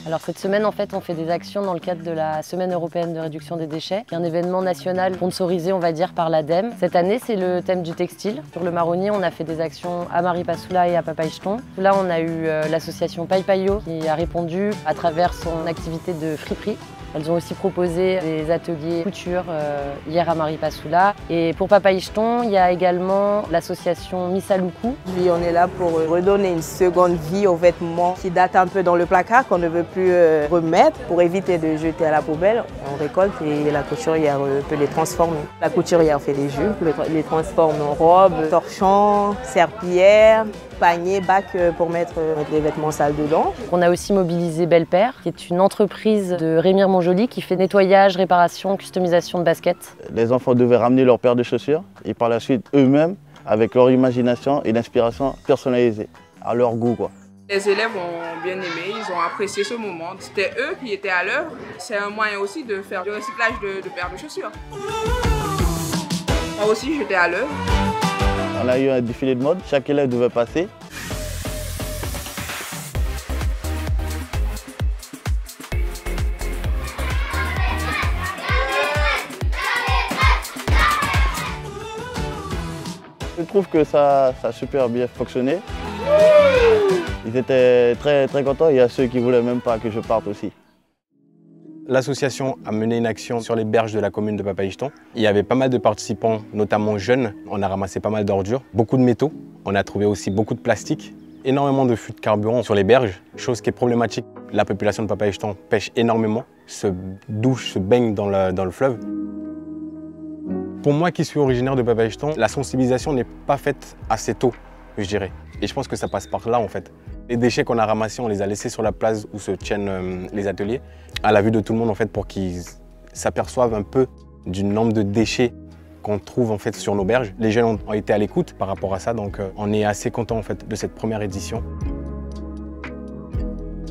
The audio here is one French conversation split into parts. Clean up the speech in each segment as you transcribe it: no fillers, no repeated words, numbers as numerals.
Alors cette semaine, en fait, on fait des actions dans le cadre de la Semaine européenne de réduction des déchets, qui est un événement national sponsorisé, on va dire, par l'ADEME. Cette année, c'est le thème du textile. Sur le marronnier, on a fait des actions à Maripasoula et à Papaichton. Là, on a eu l'association Paipayo qui a répondu à travers son activité de friperie. Elles ont aussi proposé des ateliers couture hier à Maripasoula. Et pour Papaichton, il y a également l'association Misaluku. Puis on est là pour redonner une seconde vie aux vêtements qui datent un peu dans le placard, qu'on ne veut plus remettre. Pour éviter de jeter à la poubelle, on récolte et la couturière peut les transformer. La couturière fait des jupes, les transforme en robes, torchons, serpillères, paniers, bacs pour mettre les vêtements sales dedans. On a aussi mobilisé Belle Paire, qui est une entreprise de Rémire Montjoly qui fait nettoyage, réparation, customisation de baskets. Les enfants devaient ramener leur paire de chaussures et par la suite eux-mêmes, avec leur imagination et l'inspiration personnalisée, à leur goût, quoi. Les élèves ont bien aimé, ils ont apprécié ce moment. C'était eux qui étaient à l'œuvre. C'est un moyen aussi de faire du recyclage de paires de chaussures. Moi aussi, j'étais à l'œuvre. On a eu un défilé de mode, chaque élève devait passer. Je trouve que ça a super bien fonctionné. Ils étaient très contents, il y a ceux qui ne voulaient même pas que je parte aussi. L'association a mené une action sur les berges de la commune de Papaichton. Il y avait pas mal de participants, notamment jeunes. On a ramassé pas mal d'ordures, beaucoup de métaux. On a trouvé aussi beaucoup de plastique, énormément de fûts de carburant sur les berges, chose qui est problématique. La population de Papaichton pêche énormément, se douche, se baigne dans le fleuve. Pour moi qui suis originaire de Papaichton, la sensibilisation n'est pas faite assez tôt, je dirais. Et je pense que ça passe par là en fait. Les déchets qu'on a ramassés, on les a laissés sur la place où se tiennent les ateliers, à la vue de tout le monde en fait, pour qu'ils s'aperçoivent un peu du nombre de déchets qu'on trouve en fait sur nos berges. Les jeunes ont été à l'écoute par rapport à ça, donc on est assez content en fait de cette première édition.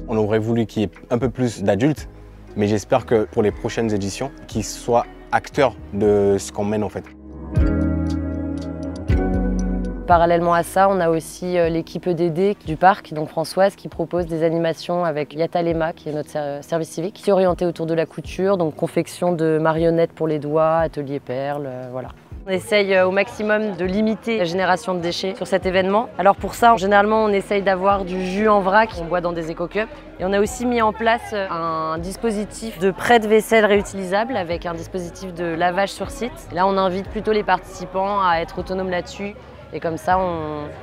On aurait voulu qu'il y ait un peu plus d'adultes, mais j'espère que pour les prochaines éditions, qu'ils soient acteurs de ce qu'on mène en fait. Parallèlement à ça, on a aussi l'équipe EDD du parc, donc Françoise, qui propose des animations avec Yatalema, qui est notre service civique, qui est orienté autour de la couture, donc confection de marionnettes pour les doigts, atelier perles, voilà. On essaye au maximum de limiter la génération de déchets sur cet événement. Alors pour ça, généralement, on essaye d'avoir du jus en vrac qu'on boit dans des éco-cups. Et on a aussi mis en place un dispositif de prêt de vaisselle réutilisable avec un dispositif de lavage sur site. Et là, on invite plutôt les participants à être autonomes là-dessus. Et comme ça,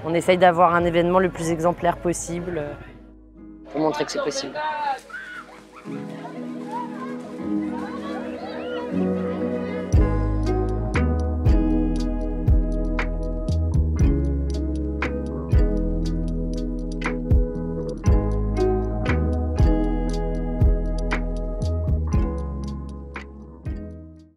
on essaye d'avoir un événement le plus exemplaire possible pour montrer que c'est possible.